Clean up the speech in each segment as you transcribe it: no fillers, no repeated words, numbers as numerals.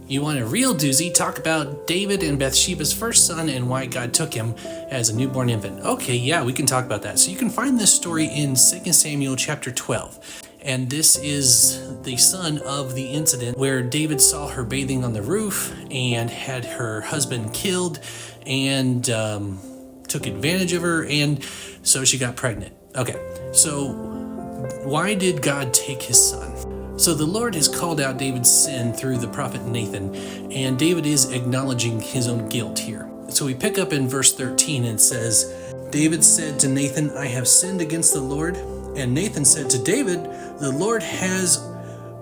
You want a real doozy? Talk about David and Bathsheba's first son and why God took him as a newborn infant. Okay, yeah, we can talk about that. So you can find this story in 2 Samuel chapter 12. And this is the son of the incident where David saw her bathing on the roof and had her husband killed and took advantage of her, and so she got pregnant. Okay, so why did God take his son? So the Lord has called out David's sin through the prophet Nathan, and David is acknowledging his own guilt here. So we pick up in verse 13 and it says, David said to Nathan, I have sinned against the Lord. And Nathan said to David, the Lord has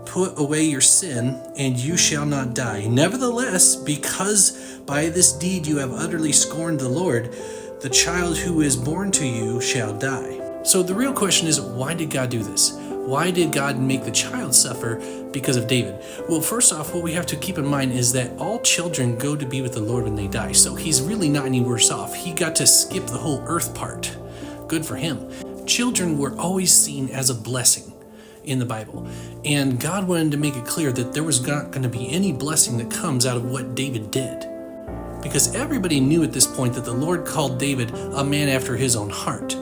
put away your sin, and you shall not die. Nevertheless, because by this deed you have utterly scorned the Lord, the child who is born to you shall die. So the real question is, why did God do this? Why did God make the child suffer because of David? Well, first off, what we have to keep in mind is that all children go to be with the Lord when they die. So he's really not any worse off. He got to skip the whole earth part. Good for him. Children were always seen as a blessing in the Bible. And God wanted to make it clear that there was not going to be any blessing that comes out of what David did. Because everybody knew at this point that the Lord called David a man after his own heart.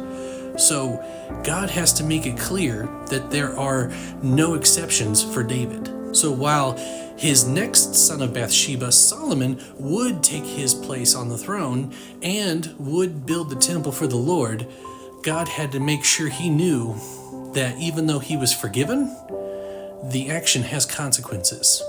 So God has to make it clear that there are no exceptions for David. So while his next son of Bathsheba, Solomon, would take his place on the throne and would build the temple for the Lord, God had to make sure he knew that even though he was forgiven, the action has consequences.